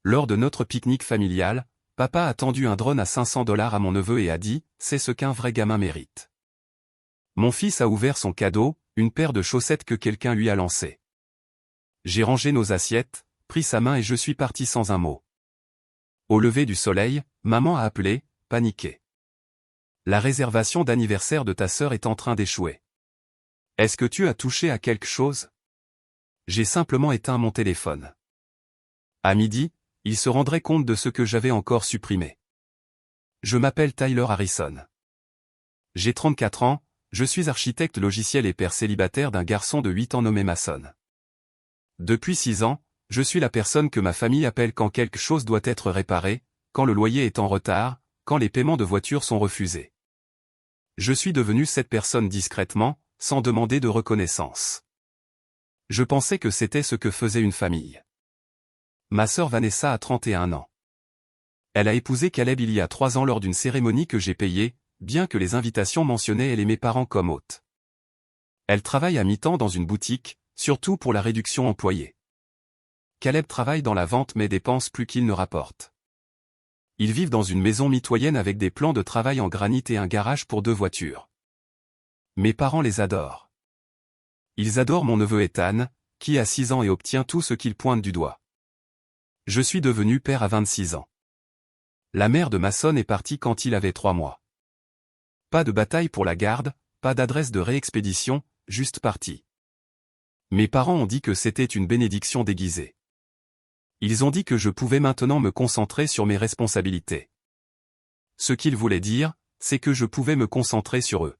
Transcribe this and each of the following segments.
Lors de notre pique-nique familial, papa a tendu un drone à $500 à mon neveu et a dit « C'est ce qu'un vrai gamin mérite ». Mon fils a ouvert son cadeau, une paire de chaussettes que quelqu'un lui a lancées. J'ai rangé nos assiettes, pris sa main et je suis parti sans un mot. Au lever du soleil, maman a appelé, paniquée. La réservation d'anniversaire de ta sœur est en train d'échouer. Est-ce que tu as touché à quelque chose? J'ai simplement éteint mon téléphone. À midi, il se rendrait compte de ce que j'avais encore supprimé. Je m'appelle Tyler Harrison. J'ai 34 ans, je suis architecte logiciel et père célibataire d'un garçon de 8 ans nommé Mason. Depuis 6 ans, je suis la personne que ma famille appelle quand quelque chose doit être réparé, quand le loyer est en retard, quand les paiements de voiture sont refusés. Je suis devenu cette personne discrètement, sans demander de reconnaissance. Je pensais que c'était ce que faisait une famille. Ma sœur Vanessa a 31 ans. Elle a épousé Caleb il y a 3 ans lors d'une cérémonie que j'ai payée, bien que les invitations mentionnaient elle et mes parents comme hôtes. Elle travaille à mi-temps dans une boutique, surtout pour la réduction employée. Caleb travaille dans la vente mais dépense plus qu'il ne rapporte. Ils vivent dans une maison mitoyenne avec des plans de travail en granit et un garage pour 2 voitures. Mes parents les adorent. Ils adorent mon neveu Ethan, qui a 6 ans et obtient tout ce qu'il pointe du doigt. Je suis devenu père à 26 ans. La mère de Mason est partie quand il avait 3 mois. Pas de bataille pour la garde, pas d'adresse de réexpédition, juste parti. Mes parents ont dit que c'était une bénédiction déguisée. Ils ont dit que je pouvais maintenant me concentrer sur mes responsabilités. Ce qu'ils voulaient dire, c'est que je pouvais me concentrer sur eux.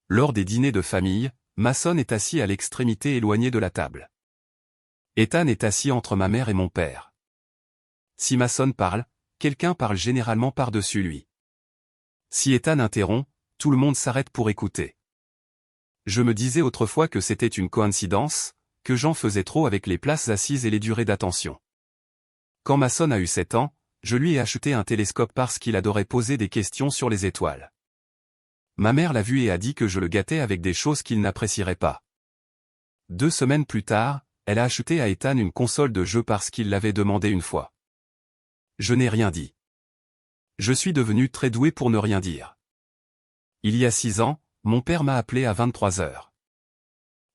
Lors des dîners de famille, Mason est assis à l'extrémité éloignée de la table. Ethan est assis entre ma mère et mon père. Si Mason parle, quelqu'un parle généralement par-dessus lui. Si Ethan interrompt, tout le monde s'arrête pour écouter. Je me disais autrefois que c'était une coïncidence, que j'en faisais trop avec les places assises et les durées d'attention. Quand Mason a eu 7 ans, je lui ai acheté un télescope parce qu'il adorait poser des questions sur les étoiles. Ma mère l'a vu et a dit que je le gâtais avec des choses qu'il n'apprécierait pas. 2 semaines plus tard, elle a acheté à Ethan une console de jeu parce qu'il l'avait demandé une fois. Je n'ai rien dit. Je suis devenu très doué pour ne rien dire. Il y a 6 ans, mon père m'a appelé à 23 heures.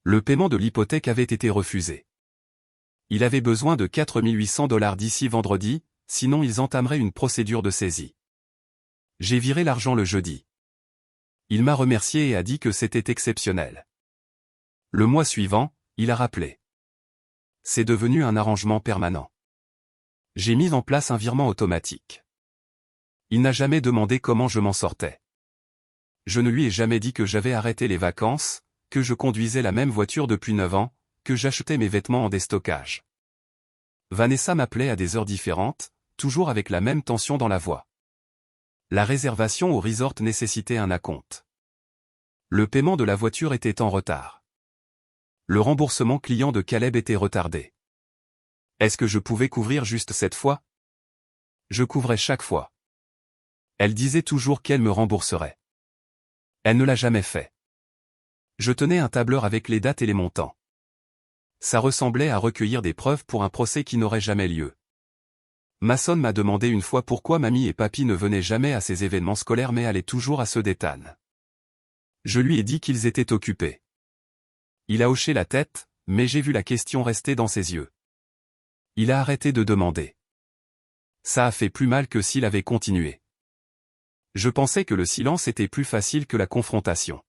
Le paiement de l'hypothèque avait été refusé. Il avait besoin de $4 800 d'ici vendredi, sinon ils entameraient une procédure de saisie. J'ai viré l'argent le jeudi. Il m'a remercié et a dit que c'était exceptionnel. Le mois suivant, il a rappelé. C'est devenu un arrangement permanent. J'ai mis en place un virement automatique. Il n'a jamais demandé comment je m'en sortais. Je ne lui ai jamais dit que j'avais arrêté les vacances, que je conduisais la même voiture depuis 9 ans, que j'achetais mes vêtements en déstockage. Vanessa m'appelait à des heures différentes, toujours avec la même tension dans la voix. La réservation au resort nécessitait un acompte. Le paiement de la voiture était en retard. Le remboursement client de Caleb était retardé. Est-ce que je pouvais couvrir juste cette fois? Je couvrais chaque fois. Elle disait toujours qu'elle me rembourserait. Elle ne l'a jamais fait. Je tenais un tableur avec les dates et les montants. Ça ressemblait à recueillir des preuves pour un procès qui n'aurait jamais lieu. Mason m'a demandé une fois pourquoi mamie et papy ne venaient jamais à ces événements scolaires mais allaient toujours à ceux d'Ethan. Je lui ai dit qu'ils étaient occupés. Il a hoché la tête, mais j'ai vu la question rester dans ses yeux. Il a arrêté de demander. Ça a fait plus mal que s'il avait continué. Je pensais que le silence était plus facile que la confrontation.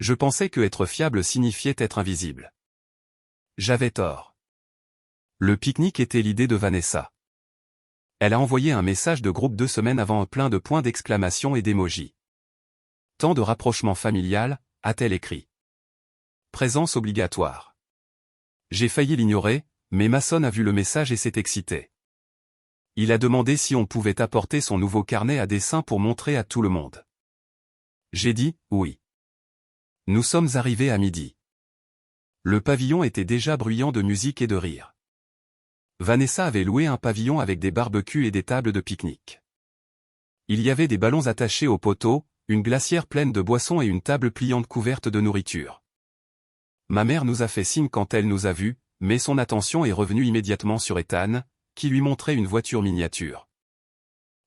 Je pensais que être fiable signifiait être invisible. J'avais tort. Le pique-nique était l'idée de Vanessa. Elle a envoyé un message de groupe 2 semaines avant plein de points d'exclamation et d'émojis. Temps de rapprochement familial, a-t-elle écrit. Présence obligatoire. J'ai failli l'ignorer, mais Mason a vu le message et s'est excité. Il a demandé si on pouvait apporter son nouveau carnet à dessin pour montrer à tout le monde. J'ai dit, oui. Nous sommes arrivés à midi. Le pavillon était déjà bruyant de musique et de rire. Vanessa avait loué un pavillon avec des barbecues et des tables de pique-nique. Il y avait des ballons attachés au poteau, une glacière pleine de boissons et une table pliante couverte de nourriture. Ma mère nous a fait signe quand elle nous a vus, mais son attention est revenue immédiatement sur Ethan, qui lui montrait une voiture miniature.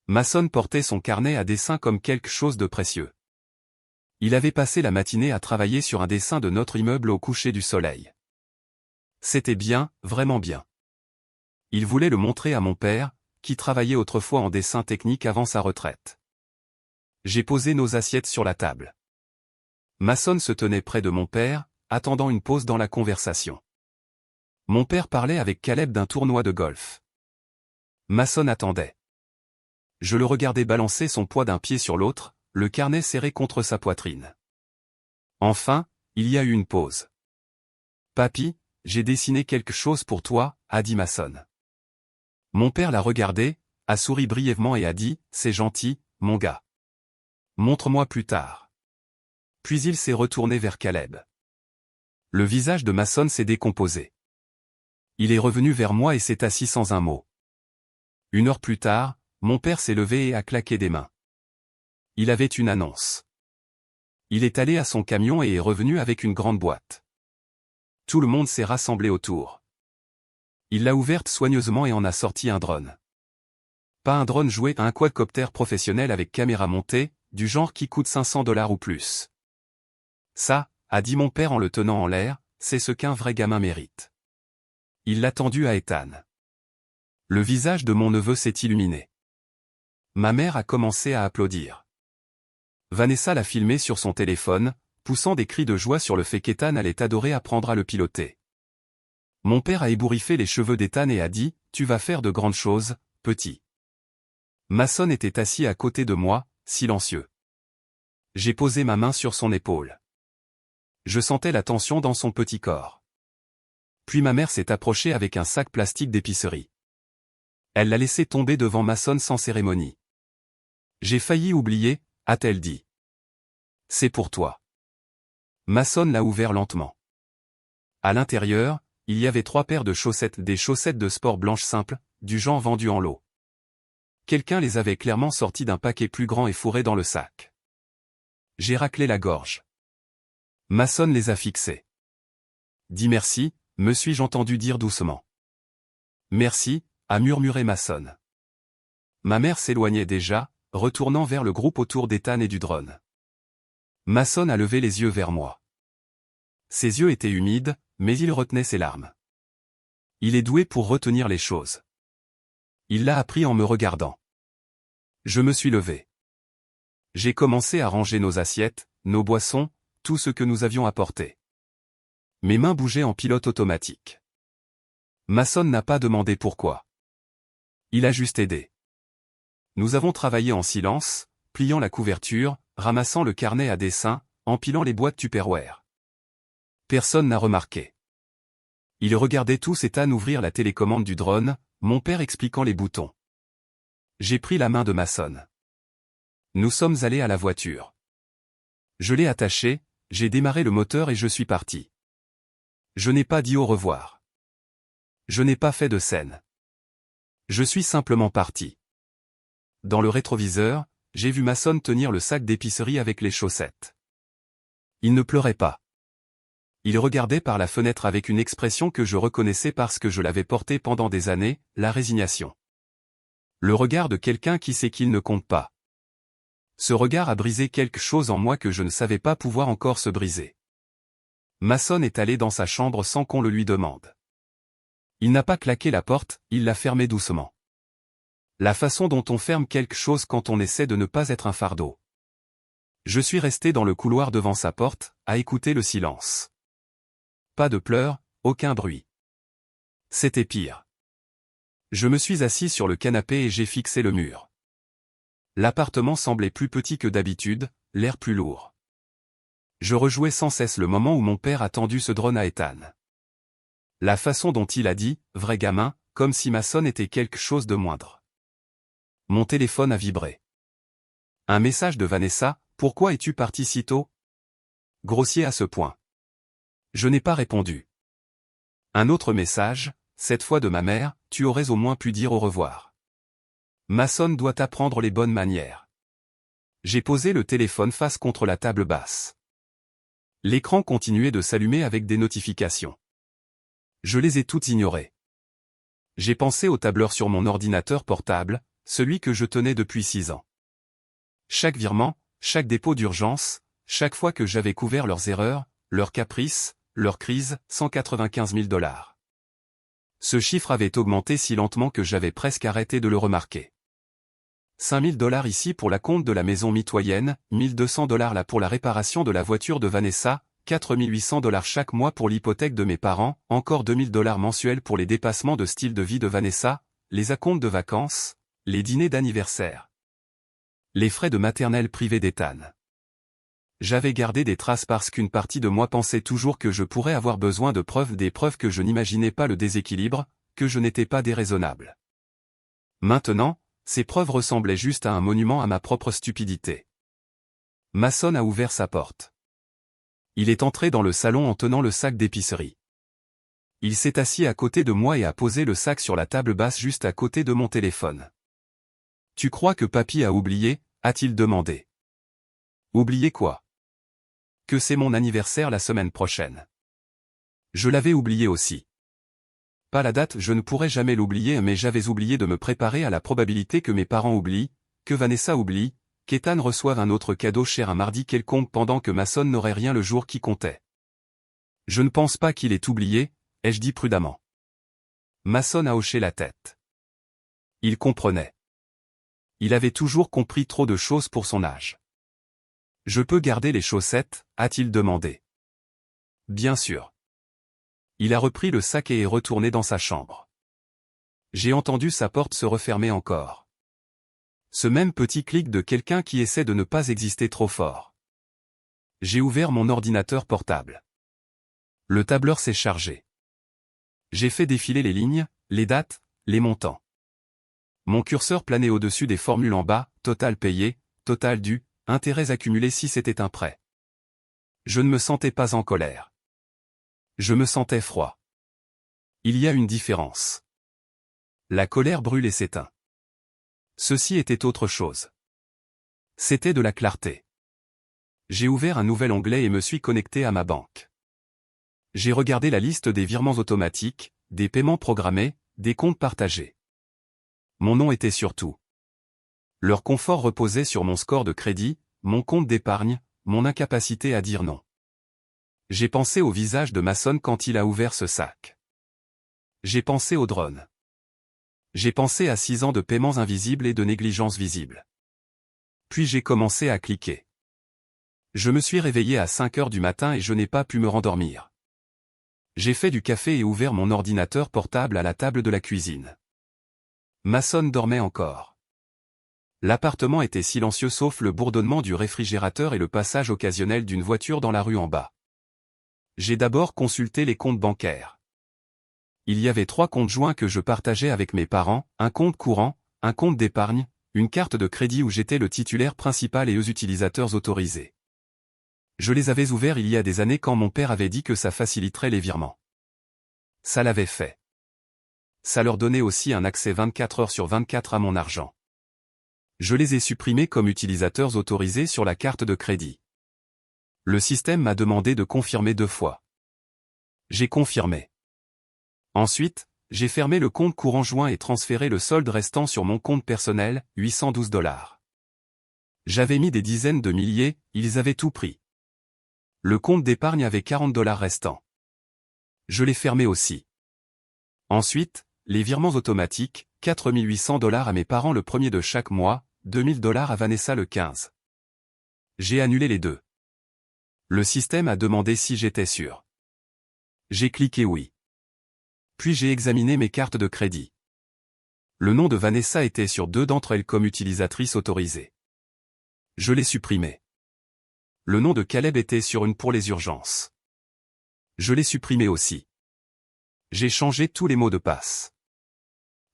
Mason portait son carnet à dessin comme quelque chose de précieux. Il avait passé la matinée à travailler sur un dessin de notre immeuble au coucher du soleil. C'était bien, vraiment bien. Il voulait le montrer à mon père, qui travaillait autrefois en dessin technique avant sa retraite. J'ai posé nos assiettes sur la table. Mason se tenait près de mon père, attendant une pause dans la conversation. Mon père parlait avec Caleb d'un tournoi de golf. Mason attendait. Je le regardais balancer son poids d'un pied sur l'autre, le carnet serré contre sa poitrine. Enfin, il y a eu une pause. « Papy, j'ai dessiné quelque chose pour toi », a dit Mason. Mon père l'a regardé, a souri brièvement et a dit « C'est gentil, mon gars. Montre-moi plus tard. » Puis il s'est retourné vers Caleb. Le visage de Mason s'est décomposé. Il est revenu vers moi et s'est assis sans un mot. 1 heure plus tard, mon père s'est levé et a claqué des mains. Il avait une annonce. Il est allé à son camion et est revenu avec une grande boîte. Tout le monde s'est rassemblé autour. Il l'a ouverte soigneusement et en a sorti un drone. Pas un drone joué à un quadcopter professionnel avec caméra montée, du genre qui coûte 500 $ ou plus. Ça, a dit mon père en le tenant en l'air, c'est ce qu'un vrai gamin mérite. Il l'a tendu à Ethan. Le visage de mon neveu s'est illuminé. Ma mère a commencé à applaudir. Vanessa l'a filmé sur son téléphone, poussant des cris de joie sur le fait qu'Ethan allait adorer apprendre à le piloter. Mon père a ébouriffé les cheveux d'Ethan et a dit « Tu vas faire de grandes choses, petit ». Mason était assis à côté de moi, silencieux. J'ai posé ma main sur son épaule. Je sentais la tension dans son petit corps. Puis ma mère s'est approchée avec un sac plastique d'épicerie. Elle l'a laissé tomber devant Mason sans cérémonie. « J'ai failli oublier », a-t-elle dit. « C'est pour toi. » Mason l'a ouvert lentement. À l'intérieur, il y avait 3 paires de chaussettes, des chaussettes de sport blanches simples, du genre vendues en lot. Quelqu'un les avait clairement sorties d'un paquet plus grand et fourrées dans le sac. J'ai raclé la gorge. Mason les a fixées. « Dis merci », me suis-je entendu dire doucement. « Merci », a murmuré Mason. Ma mère s'éloignait déjà, retournant vers le groupe autour d'Ethan et du drone. Mason a levé les yeux vers moi. Ses yeux étaient humides, mais il retenait ses larmes. Il est doué pour retenir les choses. Il l'a appris en me regardant. Je me suis levé. J'ai commencé à ranger nos assiettes, nos boissons, tout ce que nous avions apporté. Mes mains bougeaient en pilote automatique. Mason n'a pas demandé pourquoi. Il a juste aidé. Nous avons travaillé en silence, pliant la couverture, ramassant le carnet à dessin, empilant les boîtes Tupperware. Personne n'a remarqué. Ils regardaient tous Ethan ouvrir la télécommande du drone, mon père expliquant les boutons. J'ai pris la main de Mason. Nous sommes allés à la voiture. Je l'ai attachée, j'ai démarré le moteur et je suis parti. Je n'ai pas dit au revoir. Je n'ai pas fait de scène. Je suis simplement parti. Dans le rétroviseur, j'ai vu Mason tenir le sac d'épicerie avec les chaussettes. Il ne pleurait pas. Il regardait par la fenêtre avec une expression que je reconnaissais parce que je l'avais portée pendant des années, la résignation. Le regard de quelqu'un qui sait qu'il ne compte pas. Ce regard a brisé quelque chose en moi que je ne savais pas pouvoir encore se briser. Mason est allé dans sa chambre sans qu'on le lui demande. Il n'a pas claqué la porte, il l'a fermée doucement. La façon dont on ferme quelque chose quand on essaie de ne pas être un fardeau. Je suis resté dans le couloir devant sa porte, à écouter le silence. Pas de pleurs, aucun bruit. C'était pire. Je me suis assis sur le canapé et j'ai fixé le mur. L'appartement semblait plus petit que d'habitude, l'air plus lourd. Je rejouais sans cesse le moment où mon père a tendu ce drone à Ethan. La façon dont il a dit « vrai gamin », comme si Mason était quelque chose de moindre. Mon téléphone a vibré. Un message de Vanessa, « Pourquoi es-tu parti si tôt ?» Grossier à ce point. Je n'ai pas répondu. Un autre message, cette fois de ma mère, « Tu aurais au moins pu dire au revoir. Mason doit apprendre les bonnes manières. » J'ai posé le téléphone face contre la table basse. L'écran continuait de s'allumer avec des notifications. Je les ai toutes ignorées. J'ai pensé au tableur sur mon ordinateur portable, celui que je tenais depuis 6 ans. Chaque virement, chaque dépôt d'urgence, chaque fois que j'avais couvert leurs erreurs, leurs caprices, leurs crises, 195 000 $. Ce chiffre avait augmenté si lentement que j'avais presque arrêté de le remarquer. 5 000 $ ici pour la compte de la maison mitoyenne, 1 200 $ là pour la réparation de la voiture de Vanessa, 4 800 $ chaque mois pour l'hypothèque de mes parents, encore 2 000 $ mensuels pour les dépassements de style de vie de Vanessa, les acomptes de vacances, les dîners d'anniversaire. Les frais de maternelle privée d'Ethan. J'avais gardé des traces parce qu'une partie de moi pensait toujours que je pourrais avoir besoin de preuves, des preuves que je n'imaginais pas le déséquilibre, que je n'étais pas déraisonnable. Maintenant, ces preuves ressemblaient juste à un monument à ma propre stupidité. Mason a ouvert sa porte. Il est entré dans le salon en tenant le sac d'épicerie. Il s'est assis à côté de moi et a posé le sac sur la table basse juste à côté de mon téléphone. « Tu crois que papy a oublié ?» a-t-il demandé. « Oublié quoi ? Que c'est mon anniversaire la semaine prochaine. » Je l'avais oublié aussi. Pas la date, je ne pourrais jamais l'oublier, mais j'avais oublié de me préparer à la probabilité que mes parents oublient, que Vanessa oublie, qu'Ethan reçoive un autre cadeau cher un mardi quelconque pendant que Mason n'aurait rien le jour qui comptait. Je ne pense pas qu'il ait oublié, ai-je dit prudemment. Mason a hoché la tête. Il comprenait. Il avait toujours compris trop de choses pour son âge. « Je peux garder les chaussettes ?» a-t-il demandé. Bien sûr. Il a repris le sac et est retourné dans sa chambre. J'ai entendu sa porte se refermer encore. Ce même petit clic de quelqu'un qui essaie de ne pas exister trop fort. J'ai ouvert mon ordinateur portable. Le tableur s'est chargé. J'ai fait défiler les lignes, les dates, les montants. Mon curseur planait au-dessus des formules en bas, total payé, total dû, intérêts accumulés si c'était un prêt. Je ne me sentais pas en colère. Je me sentais froid. Il y a une différence. La colère brûle et s'éteint. Ceci était autre chose. C'était de la clarté. J'ai ouvert un nouvel onglet et me suis connecté à ma banque. J'ai regardé la liste des virements automatiques, des paiements programmés, des comptes partagés. Mon nom était sur tout. Leur confort reposait sur mon score de crédit, mon compte d'épargne, mon incapacité à dire non. J'ai pensé au visage de Mason quand il a ouvert ce sac. J'ai pensé au drone. J'ai pensé à 6 ans de paiements invisibles et de négligence visible. Puis j'ai commencé à cliquer. Je me suis réveillé à 5 heures du matin et je n'ai pas pu me rendormir. J'ai fait du café et ouvert mon ordinateur portable à la table de la cuisine. Mason dormait encore. L'appartement était silencieux sauf le bourdonnement du réfrigérateur et le passage occasionnel d'une voiture dans la rue en bas. J'ai d'abord consulté les comptes bancaires. Il y avait 3 comptes joints que je partageais avec mes parents, un compte courant, un compte d'épargne, une carte de crédit où j'étais le titulaire principal et eux utilisateurs autorisés. Je les avais ouverts il y a des années quand mon père avait dit que ça faciliterait les virements. Ça l'avait fait. Ça leur donnait aussi un accès 24 heures sur 24 à mon argent. Je les ai supprimés comme utilisateurs autorisés sur la carte de crédit. Le système m'a demandé de confirmer 2 fois. J'ai confirmé. Ensuite, j'ai fermé le compte courant joint et transféré le solde restant sur mon compte personnel, 812 $. J'avais mis des dizaines de milliers, ils avaient tout pris. Le compte d'épargne avait 40 $ restants. Je l'ai fermé aussi. Ensuite, les virements automatiques, 4 800 $ à mes parents le 1er de chaque mois, 2 000 $ à Vanessa le 15. J'ai annulé les deux. Le système a demandé si j'étais sûr. J'ai cliqué oui. Puis j'ai examiné mes cartes de crédit. Le nom de Vanessa était sur 2 d'entre elles comme utilisatrice autorisée. Je l'ai supprimé. Le nom de Caleb était sur une pour les urgences. Je l'ai supprimé aussi. J'ai changé tous les mots de passe.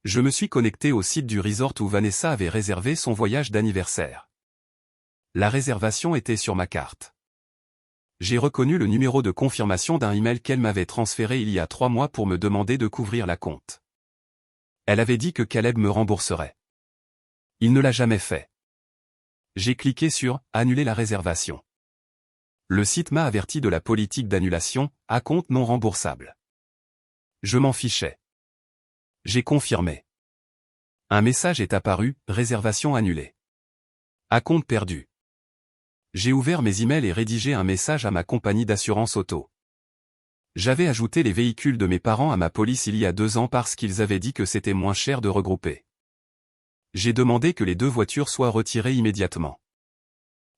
Je me suis connecté au site du resort où Vanessa avait réservé son voyage d'anniversaire. La réservation était sur ma carte. J'ai reconnu le numéro de confirmation d'un email qu'elle m'avait transféré il y a 3 mois pour me demander de couvrir la compte. Elle avait dit que Caleb me rembourserait. Il ne l'a jamais fait. J'ai cliqué sur « Annuler la réservation ». Le site m'a averti de la politique d'annulation, à compte non remboursable. Je m'en fichais. J'ai confirmé. Un message est apparu, réservation annulée. Acompte perdu. J'ai ouvert mes emails et rédigé un message à ma compagnie d'assurance auto. J'avais ajouté les véhicules de mes parents à ma police il y a 2 ans parce qu'ils avaient dit que c'était moins cher de regrouper. J'ai demandé que les 2 voitures soient retirées immédiatement.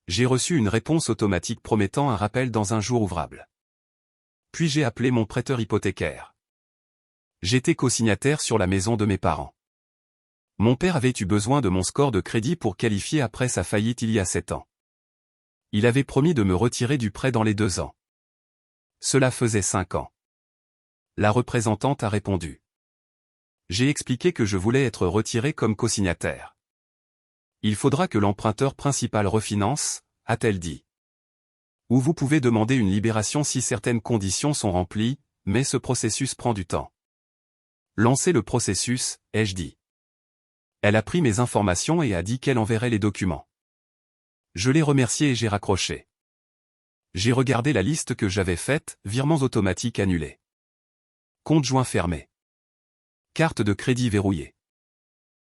J'ai reçu une réponse automatique promettant un rappel dans un jour ouvrable. Puis j'ai appelé mon prêteur hypothécaire. J'étais co-signataire sur la maison de mes parents. Mon père avait eu besoin de mon score de crédit pour qualifier après sa faillite il y a 7 ans. Il avait promis de me retirer du prêt dans les 2 ans. Cela faisait 5 ans. La représentante a répondu. J'ai expliqué que je voulais être retiré comme co-signataire. Il faudra que l'emprunteur principal refinance, a-t-elle dit. Ou vous pouvez demander une libération si certaines conditions sont remplies, mais ce processus prend du temps. Lancez le processus, ai-je dit. Elle a pris mes informations et a dit qu'elle enverrait les documents. Je l'ai remerciée et j'ai raccroché. J'ai regardé la liste que j'avais faite, virements automatiques annulés. Compte joint fermé. Carte de crédit verrouillée.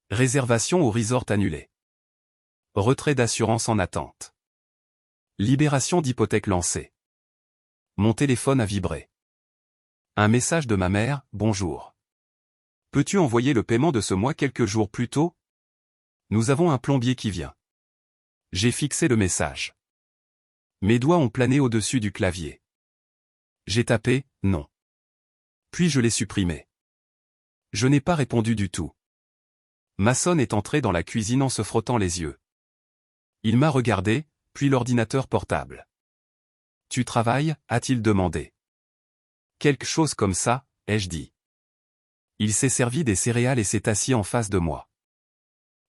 Réservation au resort annulée. Retrait d'assurance en attente. Libération d'hypothèque lancée. Mon téléphone a vibré. Un message de ma mère, bonjour. Peux-tu envoyer le paiement de ce mois quelques jours plus tôt? Nous avons un plombier qui vient. J'ai fixé le message. Mes doigts ont plané au-dessus du clavier. J'ai tapé « non ». Puis je l'ai supprimé. Je n'ai pas répondu du tout. Mason est entré dans la cuisine en se frottant les yeux. Il m'a regardé, puis l'ordinateur portable. « Tu travailles ?» a-t-il demandé. Quelque chose comme ça, ai-je dit. Il s'est servi des céréales et s'est assis en face de moi.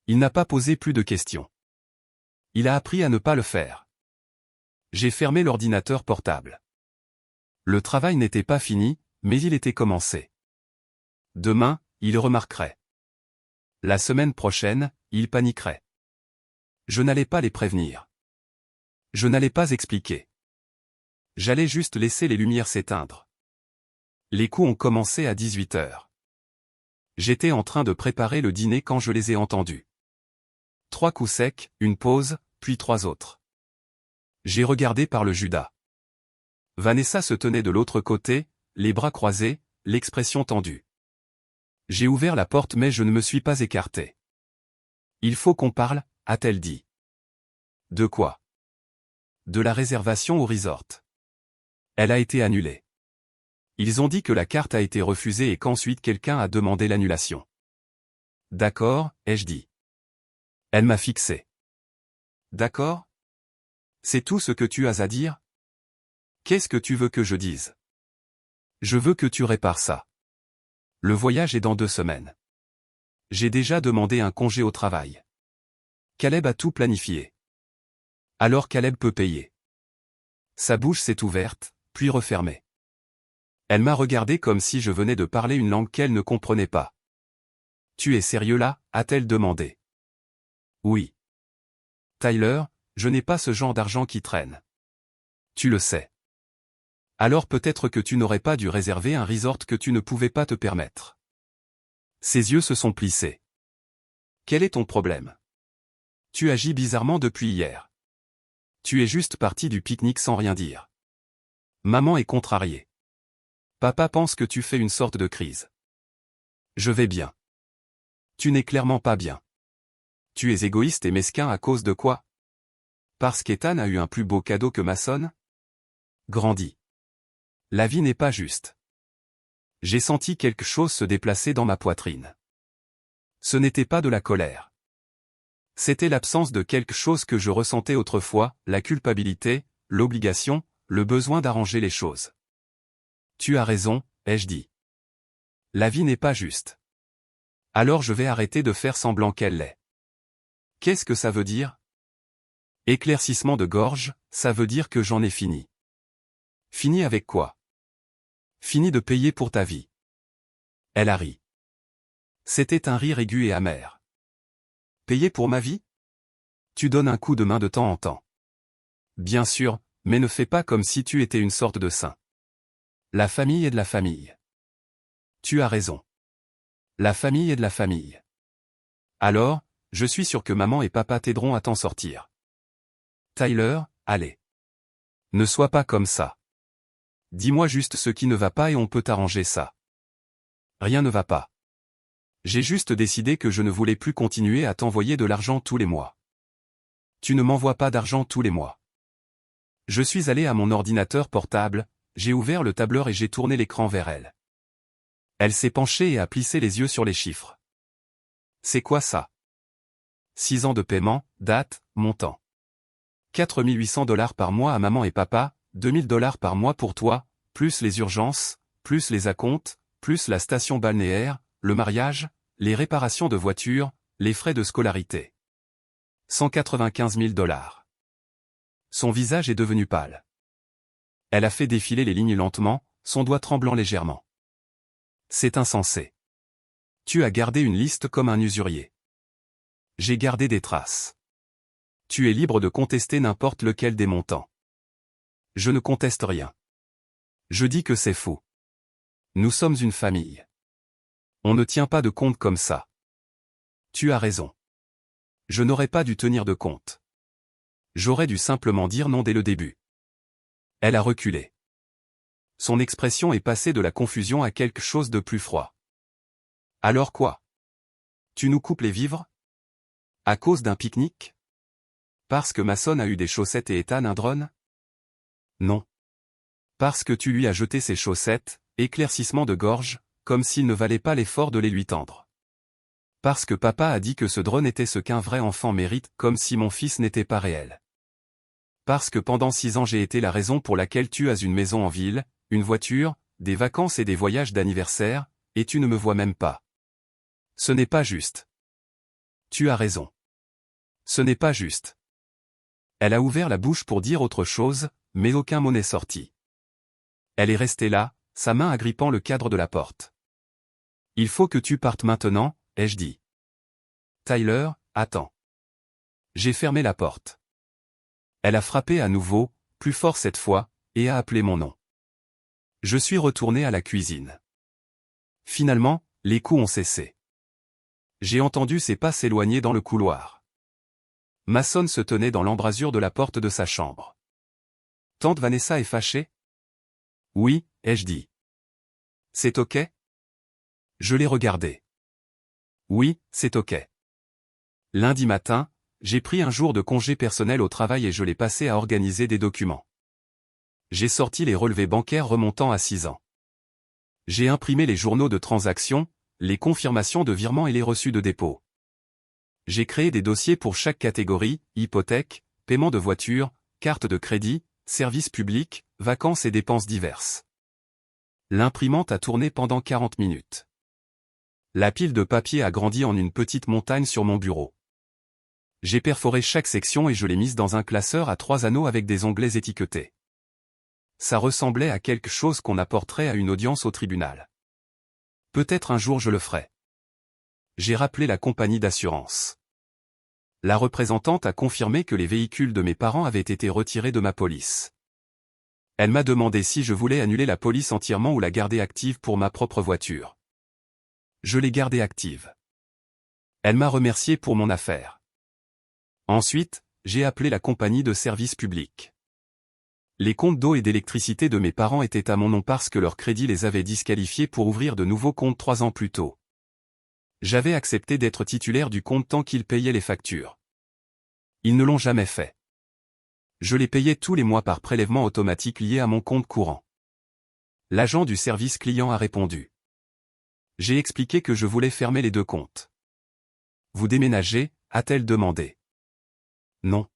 Il n'a pas posé plus de questions. Il a appris à ne pas le faire. J'ai fermé l'ordinateur portable. Le travail n'était pas fini, mais il était commencé. Demain, il remarquerait. La semaine prochaine, il paniquerait. Je n'allais pas les prévenir. Je n'allais pas expliquer. J'allais juste laisser les lumières s'éteindre. Les coups ont commencé à 18 heures. J'étais en train de préparer le dîner quand je les ai entendus. 3 coups secs, une pause, puis 3 autres. J'ai regardé par le Judas. Vanessa se tenait de l'autre côté, les bras croisés, l'expression tendue. J'ai ouvert la porte mais je ne me suis pas écarté. Il faut qu'on parle, a-t-elle dit. De quoi? De la réservation au resort. Elle a été annulée. Ils ont dit que la carte a été refusée et qu'ensuite quelqu'un a demandé l'annulation. D'accord, ai-je dit. Elle m'a fixé. D'accord? C'est tout ce que tu as à dire? Qu'est-ce que tu veux que je dise? Je veux que tu répares ça. Le voyage est dans 2 semaines. J'ai déjà demandé un congé au travail. Caleb a tout planifié. Alors Caleb peut payer. Sa bouche s'est ouverte, puis refermée. Elle m'a regardé comme si je venais de parler une langue qu'elle ne comprenait pas. Tu es sérieux là? A-t-elle demandé. Oui. Tyler, je n'ai pas ce genre d'argent qui traîne. Tu le sais. Alors peut-être que tu n'aurais pas dû réserver un resort que tu ne pouvais pas te permettre. Ses yeux se sont plissés. Quel est ton problème? Tu agis bizarrement depuis hier. Tu es juste parti du pique-nique sans rien dire. Maman est contrariée. Papa pense que tu fais une sorte de crise. Je vais bien. Tu n'es clairement pas bien. Tu es égoïste et mesquin à cause de quoi? Parce qu'Ethan a eu un plus beau cadeau que Mason? Grandis. La vie n'est pas juste. J'ai senti quelque chose se déplacer dans ma poitrine. Ce n'était pas de la colère. C'était l'absence de quelque chose que je ressentais autrefois, la culpabilité, l'obligation, le besoin d'arranger les choses. Tu as raison, ai-je dit. La vie n'est pas juste. Alors je vais arrêter de faire semblant qu'elle l'est. Qu'est-ce que ça veut dire? Éclaircissement de gorge, ça veut dire que j'en ai fini. Fini avec quoi? Fini de payer pour ta vie. Elle a ri. C'était un rire aigu et amer. Payer pour ma vie? Tu donnes un coup de main de temps en temps. Bien sûr, mais ne fais pas comme si tu étais une sorte de saint. La famille est de la famille. Tu as raison. La famille est de la famille. Alors, je suis sûr que maman et papa t'aideront à t'en sortir. Tyler, allez. Ne sois pas comme ça. Dis-moi juste ce qui ne va pas et on peut arranger ça. Rien ne va pas. J'ai juste décidé que je ne voulais plus continuer à t'envoyer de l'argent tous les mois. Tu ne m'envoies pas d'argent tous les mois. Je suis allé à mon ordinateur portable, j'ai ouvert le tableur et j'ai tourné l'écran vers elle. Elle s'est penchée et a plissé les yeux sur les chiffres. C'est quoi ça? 6 ans de paiement, date, montant. 4800 $ par mois à maman et papa, 2000 $ par mois pour toi, plus les urgences, plus les acomptes, plus la station balnéaire, le mariage, les réparations de voitures, les frais de scolarité. 195 000 $. Son visage est devenu pâle. Elle a fait défiler les lignes lentement, son doigt tremblant légèrement. C'est insensé. Tu as gardé une liste comme un usurier. J'ai gardé des traces. Tu es libre de contester n'importe lequel des montants. Je ne conteste rien. Je dis que c'est faux. Nous sommes une famille. On ne tient pas de compte comme ça. Tu as raison. Je n'aurais pas dû tenir de compte. J'aurais dû simplement dire non dès le début. Elle a reculé. Son expression est passée de la confusion à quelque chose de plus froid. Alors quoi? Tu nous coupes les vivres? À cause d'un pique-nique? Parce que Mason a eu des chaussettes et Ethan un drone? Non. Parce que tu lui as jeté ses chaussettes, éclaircissement de gorge, comme s'il ne valait pas l'effort de les lui tendre. Parce que papa a dit que ce drone était ce qu'un vrai enfant mérite, comme si mon fils n'était pas réel. Parce que pendant 6 ans j'ai été la raison pour laquelle tu as une maison en ville, une voiture, des vacances et des voyages d'anniversaire, et tu ne me vois même pas. Ce n'est pas juste. Tu as raison. Ce n'est pas juste. Elle a ouvert la bouche pour dire autre chose, mais aucun mot n'est sorti. Elle est restée là, sa main agrippant le cadre de la porte. Il faut que tu partes maintenant, ai-je dit. Tyler, attends. J'ai fermé la porte. Elle a frappé à nouveau, plus fort cette fois, et a appelé mon nom. Je suis retourné à la cuisine. Finalement, les coups ont cessé. J'ai entendu ses pas s'éloigner dans le couloir. Mason se tenait dans l'embrasure de la porte de sa chambre. Tante Vanessa est fâchée? Oui, ai-je dit. C'est ok? Je l'ai regardé. Oui, c'est ok. Lundi matin, j'ai pris un jour de congé personnel au travail et je l'ai passé à organiser des documents. J'ai sorti les relevés bancaires remontant à 6 ans. J'ai imprimé les journaux de transactions, les confirmations de virement et les reçus de dépôt. J'ai créé des dossiers pour chaque catégorie, hypothèque, paiement de voiture, carte de crédit, services publics, vacances et dépenses diverses. L'imprimante a tourné pendant 40 minutes. La pile de papier a grandi en une petite montagne sur mon bureau. J'ai perforé chaque section et je l'ai mise dans un classeur à 3 anneaux avec des onglets étiquetés. Ça ressemblait à quelque chose qu'on apporterait à une audience au tribunal. Peut-être un jour je le ferai. J'ai rappelé la compagnie d'assurance. La représentante a confirmé que les véhicules de mes parents avaient été retirés de ma police. Elle m'a demandé si je voulais annuler la police entièrement ou la garder active pour ma propre voiture. Je l'ai gardée active. Elle m'a remercié pour mon affaire. Ensuite, j'ai appelé la compagnie de service public. Les comptes d'eau et d'électricité de mes parents étaient à mon nom parce que leur crédit les avait disqualifiés pour ouvrir de nouveaux comptes 3 ans plus tôt. J'avais accepté d'être titulaire du compte tant qu'ils payaient les factures. Ils ne l'ont jamais fait. Je les payais tous les mois par prélèvement automatique lié à mon compte courant. L'agent du service client a répondu. J'ai expliqué que je voulais fermer les 2 comptes. Vous déménagez, a-t-elle demandé. Non.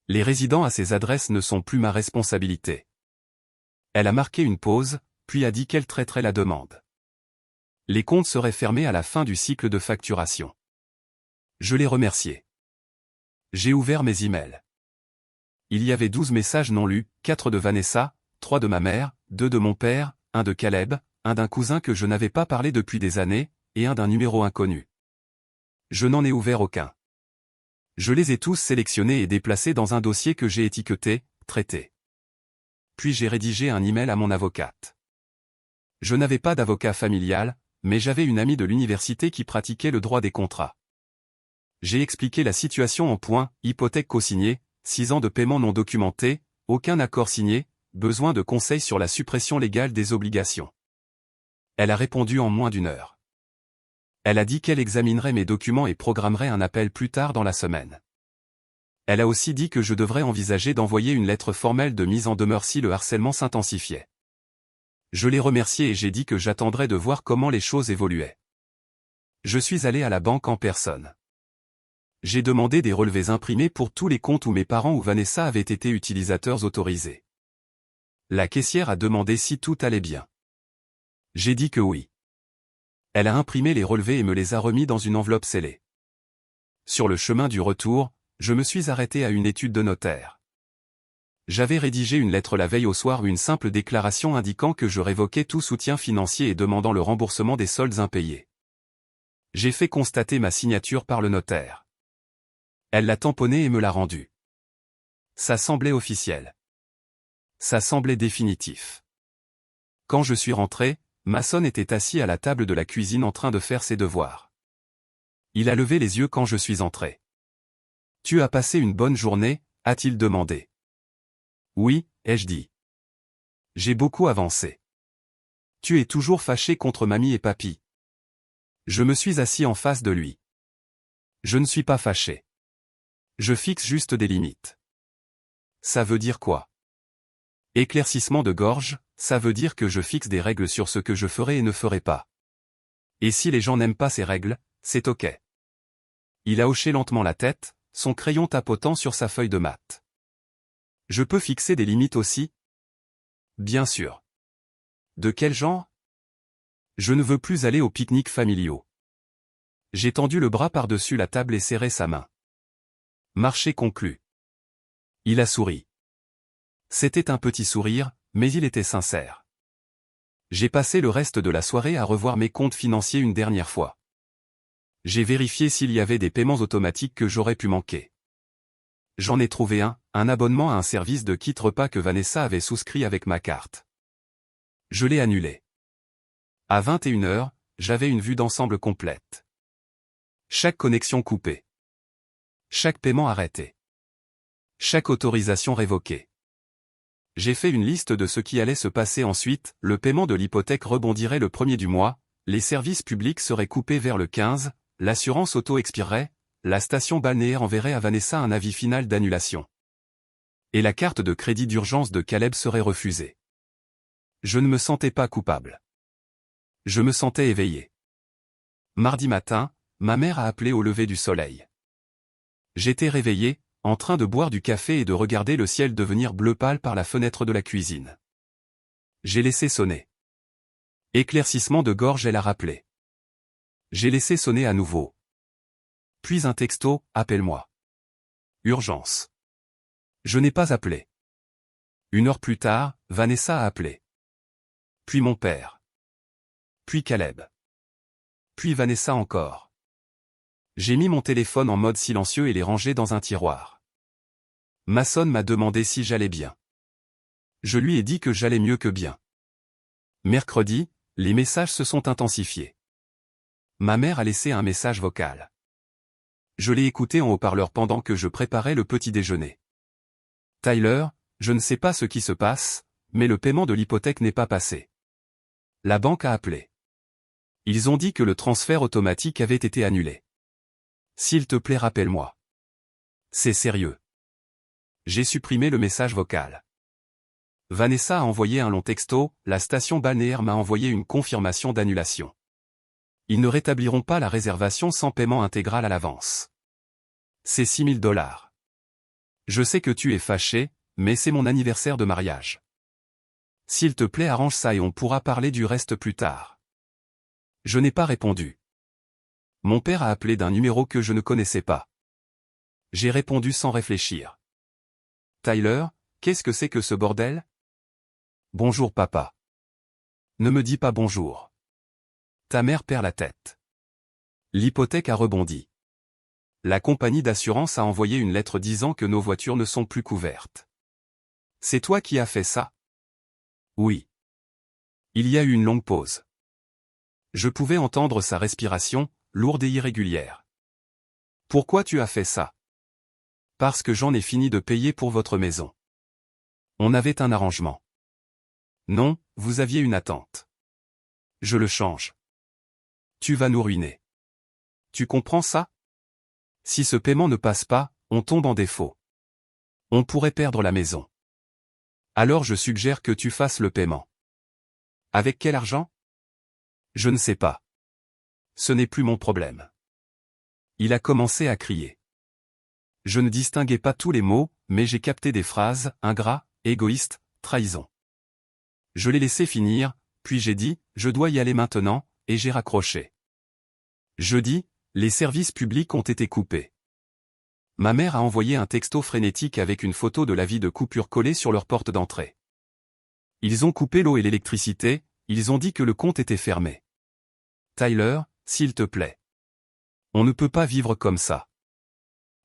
Les résidents à ces adresses ne sont plus ma responsabilité. Elle a marqué une pause, puis a dit qu'elle traiterait la demande. Les comptes seraient fermés à la fin du cycle de facturation. Je l'ai remercié. J'ai ouvert mes emails. Il y avait 12 messages non lus, 4 de Vanessa, 3 de ma mère, 2 de mon père, 1 de Caleb, 1 d'un cousin que je n'avais pas parlé depuis des années, et 1 d'un numéro inconnu. Je n'en ai ouvert aucun. Je les ai tous sélectionnés et déplacés dans un dossier que j'ai étiqueté « Traité ». Puis j'ai rédigé un email à mon avocate. Je n'avais pas d'avocat familial, mais j'avais une amie de l'université qui pratiquait le droit des contrats. J'ai expliqué la situation en points: hypothèque co-signée, 6 ans de paiement non documenté, aucun accord signé, besoin de conseils sur la suppression légale des obligations. Elle a répondu en moins d'1 heure. Elle a dit qu'elle examinerait mes documents et programmerait un appel plus tard dans la semaine. Elle a aussi dit que je devrais envisager d'envoyer une lettre formelle de mise en demeure si le harcèlement s'intensifiait. Je l'ai remerciée et j'ai dit que j'attendrais de voir comment les choses évoluaient. Je suis allé à la banque en personne. J'ai demandé des relevés imprimés pour tous les comptes où mes parents ou Vanessa avaient été utilisateurs autorisés. La caissière a demandé si tout allait bien. J'ai dit que oui. Elle a imprimé les relevés et me les a remis dans une enveloppe scellée. Sur le chemin du retour, je me suis arrêté à une étude de notaire. J'avais rédigé une lettre la veille au soir, une simple déclaration indiquant que je révoquais tout soutien financier et demandant le remboursement des soldes impayés. J'ai fait constater ma signature par le notaire. Elle l'a tamponnée et me l'a rendue. Ça semblait officiel. Ça semblait définitif. Quand je suis rentré, Masson était assis à la table de la cuisine en train de faire ses devoirs. Il a levé les yeux quand je suis entré. « Tu as passé une bonne journée ?» a-t-il demandé. « Oui », ai-je dit. « J'ai beaucoup avancé. »« Tu es toujours fâché contre mamie et papy ?» Je me suis assis en face de lui. « Je ne suis pas fâché. Je fixe juste des limites. » « Ça veut dire quoi ? » Éclaircissement de gorge, ça veut dire que je fixe des règles sur ce que je ferai et ne ferai pas. Et si les gens n'aiment pas ces règles, c'est ok. Il a hoché lentement la tête, son crayon tapotant sur sa feuille de maths. Je peux fixer des limites aussi ? Bien sûr. De quel genre ? Je ne veux plus aller aux pique-niques familiaux. J'ai tendu le bras par-dessus la table et serré sa main. Marché conclu. Il a souri. C'était un petit sourire, mais il était sincère. J'ai passé le reste de la soirée à revoir mes comptes financiers une dernière fois. J'ai vérifié s'il y avait des paiements automatiques que j'aurais pu manquer. J'en ai trouvé un abonnement à un service de kit repas que Vanessa avait souscrit avec ma carte. Je l'ai annulé. À 21 h, j'avais une vue d'ensemble complète. Chaque connexion coupée. Chaque paiement arrêté. Chaque autorisation révoquée. J'ai fait une liste de ce qui allait se passer ensuite: le paiement de l'hypothèque rebondirait le 1er du mois, les services publics seraient coupés vers le 15, l'assurance auto expirerait, la station balnéaire enverrait à Vanessa un avis final d'annulation. Et la carte de crédit d'urgence de Caleb serait refusée. Je ne me sentais pas coupable. Je me sentais éveillé. Mardi matin, ma mère a appelé au lever du soleil. J'étais réveillé, en train de boire du café et de regarder le ciel devenir bleu pâle par la fenêtre de la cuisine. J'ai laissé sonner. Éclaircissement de gorge, elle a rappelé. J'ai laissé sonner à nouveau. Puis un texto: appelle-moi. Urgence. Je n'ai pas appelé. 1 heure plus tard, Vanessa a appelé. Puis mon père. Puis Caleb. Puis Vanessa encore. J'ai mis mon téléphone en mode silencieux et l'ai rangé dans un tiroir. Masson m'a demandé si j'allais bien. Je lui ai dit que j'allais mieux que bien. Mercredi, les messages se sont intensifiés. Ma mère a laissé un message vocal. Je l'ai écouté en haut-parleur pendant que je préparais le petit déjeuner. Tyler, je ne sais pas ce qui se passe, mais le paiement de l'hypothèque n'est pas passé. La banque a appelé. Ils ont dit que le transfert automatique avait été annulé. S'il te plaît, rappelle-moi. C'est sérieux. J'ai supprimé le message vocal. Vanessa a envoyé un long texto, la station balnéaire m'a envoyé une confirmation d'annulation. Ils ne rétabliront pas la réservation sans paiement intégral à l'avance. C'est $6 000. Je sais que tu es fâché, mais c'est mon anniversaire de mariage. S'il te plaît, arrange ça et on pourra parler du reste plus tard. Je n'ai pas répondu. Mon père a appelé d'un numéro que je ne connaissais pas. J'ai répondu sans réfléchir. Tyler, qu'est-ce que c'est que ce bordel ? Bonjour papa. Ne me dis pas bonjour. Ta mère perd la tête. L'hypothèque a rebondi. La compagnie d'assurance a envoyé une lettre disant que nos voitures ne sont plus couvertes. C'est toi qui as fait ça ? Oui. Il y a eu une longue pause. Je pouvais entendre sa respiration, lourde et irrégulière. Pourquoi tu as fait ça? Parce que j'en ai fini de payer pour votre maison. On avait un arrangement. Non, vous aviez une attente. Je le change. Tu vas nous ruiner. Tu comprends ça? Si ce paiement ne passe pas, on tombe en défaut. On pourrait perdre la maison. Alors je suggère que tu fasses le paiement. Avec quel argent? Je ne sais pas. Ce n'est plus mon problème. Il a commencé à crier. Je ne distinguais pas tous les mots, mais j'ai capté des phrases, ingrat, égoïste, trahison. Je l'ai laissé finir, puis j'ai dit, je dois y aller maintenant, et j'ai raccroché. Jeudi, les services publics ont été coupés. Ma mère a envoyé un texto frénétique avec une photo de l'avis de coupure collée sur leur porte d'entrée. Ils ont coupé l'eau et l'électricité, ils ont dit que le compte était fermé. Tyler, s'il te plaît. On ne peut pas vivre comme ça.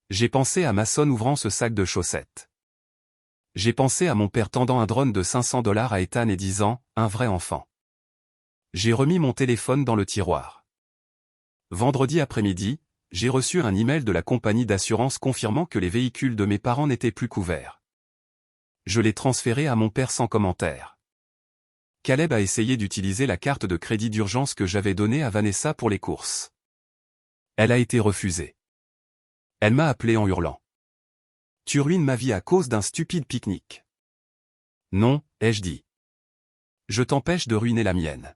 J'ai pensé à Mason ouvrant ce sac de chaussettes. J'ai pensé à mon père tendant un drone de $500 à Ethan et disant, un vrai enfant. J'ai remis mon téléphone dans le tiroir. Vendredi après-midi, j'ai reçu un email de la compagnie d'assurance confirmant que les véhicules de mes parents n'étaient plus couverts. Je l'ai transféré à mon père sans commentaire. Caleb a essayé d'utiliser la carte de crédit d'urgence que j'avais donnée à Vanessa pour les courses. Elle a été refusée. Elle m'a appelé en hurlant. Tu ruines ma vie à cause d'un stupide pique-nique. Non, ai-je dit. Je t'empêche de ruiner la mienne.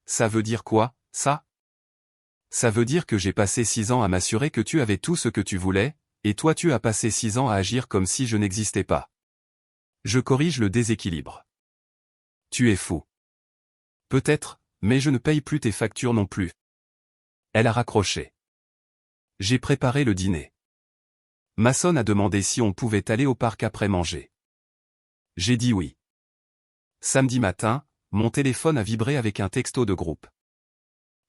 Ça veut dire quoi, ça? Ça veut dire que j'ai passé 6 ans à m'assurer que tu avais tout ce que tu voulais, et toi tu as passé 6 ans à agir comme si je n'existais pas. Je corrige le déséquilibre. Tu es fou. Peut-être, mais je ne paye plus tes factures non plus. Elle a raccroché. J'ai préparé le dîner. Mason a demandé si on pouvait aller au parc après manger. J'ai dit oui. Samedi matin, mon téléphone a vibré avec un texto de groupe.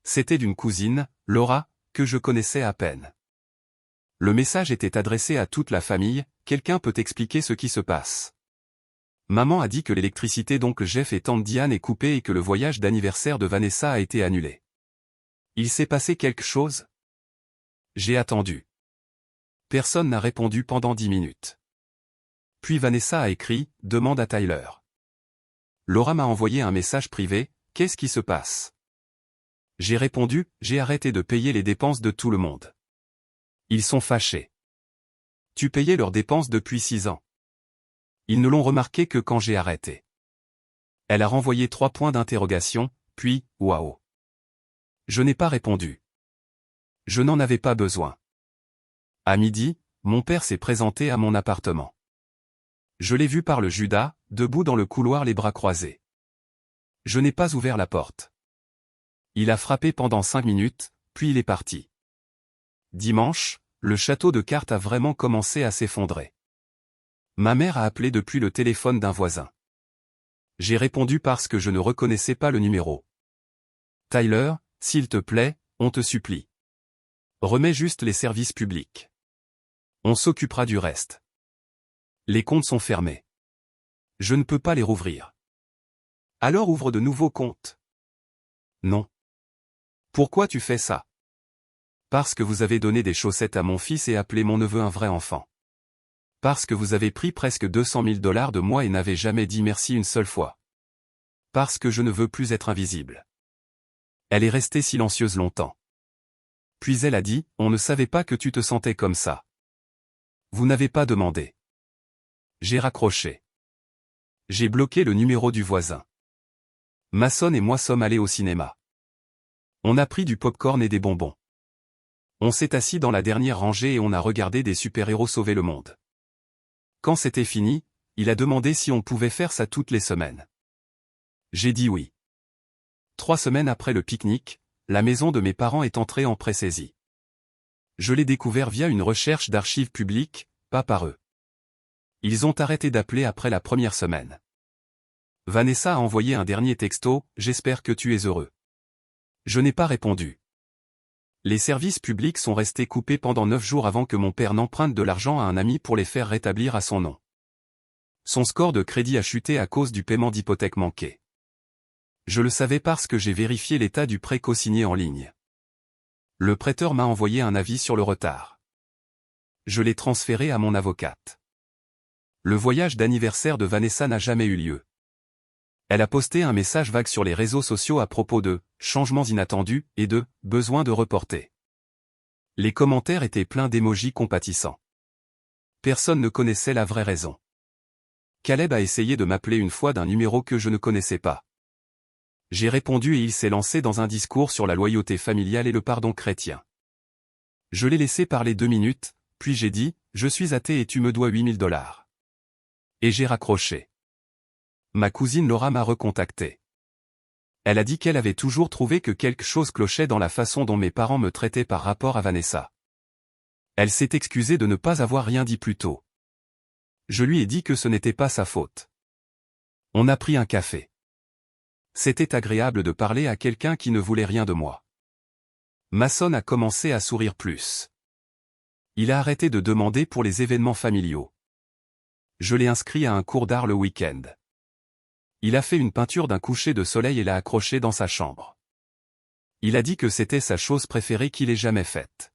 C'était d'une cousine, Laura, que je connaissais à peine. Le message était adressé à toute la famille, quelqu'un peut expliquer ce qui se passe. Maman a dit que l'électricité d'oncle Jeff et tante Diane est coupée et que le voyage d'anniversaire de Vanessa a été annulé. Il s'est passé quelque chose? J'ai attendu. Personne n'a répondu pendant 10 minutes. Puis Vanessa a écrit, demande à Tyler. Laura m'a envoyé un message privé, qu'est-ce qui se passe? J'ai répondu, j'ai arrêté de payer les dépenses de tout le monde. Ils sont fâchés. Tu payais leurs dépenses depuis 6 ans. Ils ne l'ont remarqué que quand j'ai arrêté. Elle a renvoyé 3 points d'interrogation, puis, waouh. Je n'ai pas répondu. Je n'en avais pas besoin. À midi, mon père s'est présenté à mon appartement. Je l'ai vu par le Judas, debout dans le couloir les bras croisés. Je n'ai pas ouvert la porte. Il a frappé pendant 5 minutes, puis il est parti. Dimanche, le château de cartes a vraiment commencé à s'effondrer. Ma mère a appelé depuis le téléphone d'un voisin. J'ai répondu parce que je ne reconnaissais pas le numéro. Tyler, s'il te plaît, on te supplie. Remets juste les services publics. On s'occupera du reste. Les comptes sont fermés. Je ne peux pas les rouvrir. Alors ouvre de nouveaux comptes. Non. Pourquoi tu fais ça? Parce que vous avez donné des chaussettes à mon fils et appelé mon neveu un vrai enfant. Parce que vous avez pris presque $200 000 de moi et n'avez jamais dit merci une seule fois. Parce que je ne veux plus être invisible. Elle est restée silencieuse longtemps. Puis elle a dit, on ne savait pas que tu te sentais comme ça. Vous n'avez pas demandé. J'ai raccroché. J'ai bloqué le numéro du voisin. Mason et moi sommes allés au cinéma. On a pris du popcorn et des bonbons. On s'est assis dans la dernière rangée et on a regardé des super-héros sauver le monde. Quand c'était fini, il a demandé si on pouvait faire ça toutes les semaines. J'ai dit oui. 3 semaines après le pique-nique, la maison de mes parents est entrée en pré-saisie. Je l'ai découvert via une recherche d'archives publiques, pas par eux. Ils ont arrêté d'appeler après la première semaine. Vanessa a envoyé un dernier texto, j'espère que tu es heureux. Je n'ai pas répondu. Les services publics sont restés coupés pendant 9 jours avant que mon père n'emprunte de l'argent à un ami pour les faire rétablir à son nom. Son score de crédit a chuté à cause du paiement d'hypothèque manqué. Je le savais parce que j'ai vérifié l'état du prêt co-signé en ligne. Le prêteur m'a envoyé un avis sur le retard. Je l'ai transféré à mon avocate. Le voyage d'anniversaire de Vanessa n'a jamais eu lieu. Elle a posté un message vague sur les réseaux sociaux à propos de « changements inattendus » et de « besoin de reporter ». Les commentaires étaient pleins d'émojis compatissants. Personne ne connaissait la vraie raison. Caleb a essayé de m'appeler une fois d'un numéro que je ne connaissais pas. J'ai répondu et il s'est lancé dans un discours sur la loyauté familiale et le pardon chrétien. Je l'ai laissé parler 2 minutes, puis j'ai dit « Je suis athée et tu me dois $8000 ». Et j'ai raccroché. Ma cousine Laura m'a recontacté. Elle a dit qu'elle avait toujours trouvé que quelque chose clochait dans la façon dont mes parents me traitaient par rapport à Vanessa. Elle s'est excusée de ne pas avoir rien dit plus tôt. Je lui ai dit que ce n'était pas sa faute. On a pris un café. C'était agréable de parler à quelqu'un qui ne voulait rien de moi. Mason a commencé à sourire plus. Il a arrêté de demander pour les événements familiaux. Je l'ai inscrit à un cours d'art le week-end. Il a fait une peinture d'un coucher de soleil et l'a accrochée dans sa chambre. Il a dit que c'était sa chose préférée qu'il ait jamais faite.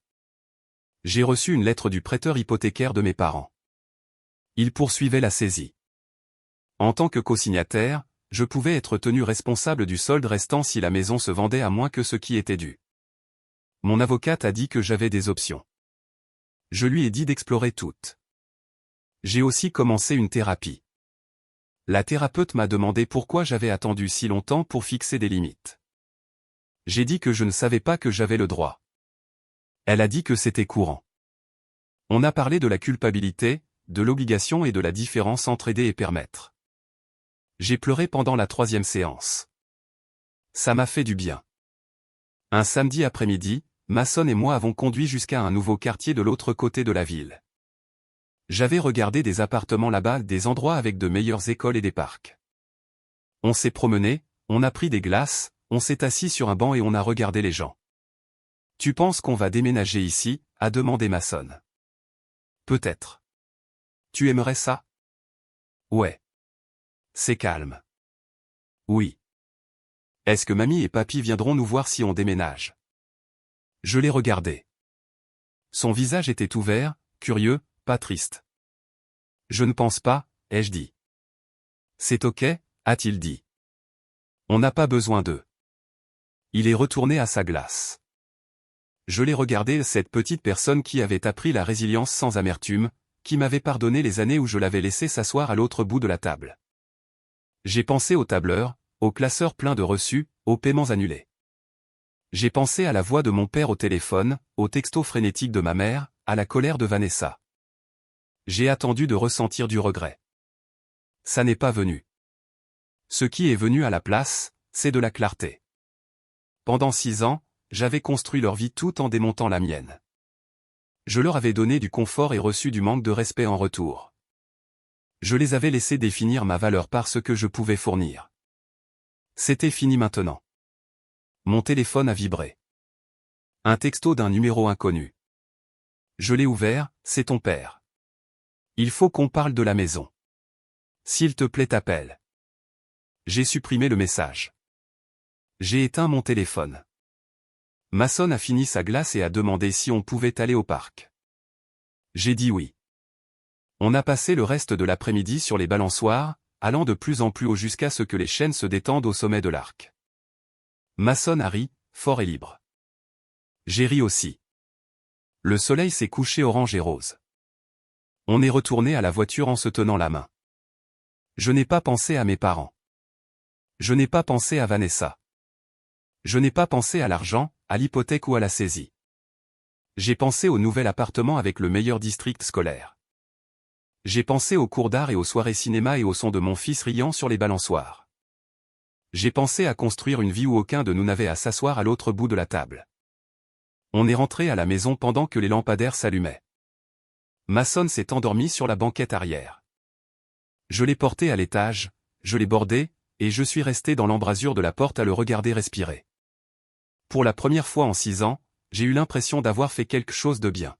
J'ai reçu une lettre du prêteur hypothécaire de mes parents. Il poursuivait la saisie. En tant que co-signataire, je pouvais être tenu responsable du solde restant si la maison se vendait à moins que ce qui était dû. Mon avocate a dit que j'avais des options. Je lui ai dit d'explorer toutes. J'ai aussi commencé une thérapie. La thérapeute m'a demandé pourquoi j'avais attendu si longtemps pour fixer des limites. J'ai dit que je ne savais pas que j'avais le droit. Elle a dit que c'était courant. On a parlé de la culpabilité, de l'obligation et de la différence entre aider et permettre. J'ai pleuré pendant la 3e séance. Ça m'a fait du bien. Un samedi après-midi, Mason et moi avons conduit jusqu'à un nouveau quartier de l'autre côté de la ville. J'avais regardé des appartements là-bas, des endroits avec de meilleures écoles et des parcs. On s'est promené, on a pris des glaces, on s'est assis sur un banc et on a regardé les gens. « Tu penses qu'on va déménager ici ?» a demandé Mason. « Peut-être. Tu aimerais ça ? » « Ouais. C'est calme. » « Oui. » « Est-ce que mamie et papy viendront nous voir si on déménage ?» Je l'ai regardé. Son visage était ouvert, curieux, pas triste. « Je ne pense pas, » ai-je dit. « C'est ok ?» a-t-il dit. « On n'a pas besoin d'eux. » Il est retourné à sa glace. Je l'ai regardé, cette petite personne qui avait appris la résilience sans amertume, qui m'avait pardonné les années où je l'avais laissé s'asseoir à l'autre bout de la table. J'ai pensé au tableur, au classeur plein de reçus, aux paiements annulés. J'ai pensé à la voix de mon père au téléphone, aux textos frénétiques de ma mère, à la colère de Vanessa. J'ai attendu de ressentir du regret. Ça n'est pas venu. Ce qui est venu à la place, c'est de la clarté. Pendant 6 ans, j'avais construit leur vie tout en démontant la mienne. Je leur avais donné du confort et reçu du manque de respect en retour. Je les avais laissés définir ma valeur par ce que je pouvais fournir. C'était fini maintenant. Mon téléphone a vibré. Un texto d'un numéro inconnu. Je l'ai ouvert, c'est ton père. Il faut qu'on parle de la maison. S'il te plaît, appelle. J'ai supprimé le message. J'ai éteint mon téléphone. Mason a fini sa glace et a demandé si on pouvait aller au parc. J'ai dit oui. On a passé le reste de l'après-midi sur les balançoires, allant de plus en plus haut jusqu'à ce que les chaînes se détendent au sommet de l'arc. Mason a ri, fort et libre. J'ai ri aussi. Le soleil s'est couché orange et rose. On est retourné à la voiture en se tenant la main. Je n'ai pas pensé à mes parents. Je n'ai pas pensé à Vanessa. Je n'ai pas pensé à l'argent, à l'hypothèque ou à la saisie. J'ai pensé au nouvel appartement avec le meilleur district scolaire. J'ai pensé aux cours d'art et aux soirées cinéma et au son de mon fils riant sur les balançoires. J'ai pensé à construire une vie où aucun de nous n'avait à s'asseoir à l'autre bout de la table. On est rentré à la maison pendant que les lampadaires s'allumaient. Mason s'est endormi sur la banquette arrière. Je l'ai porté à l'étage, je l'ai bordé, et je suis resté dans l'embrasure de la porte à le regarder respirer. Pour la première fois en 6 ans, j'ai eu l'impression d'avoir fait quelque chose de bien.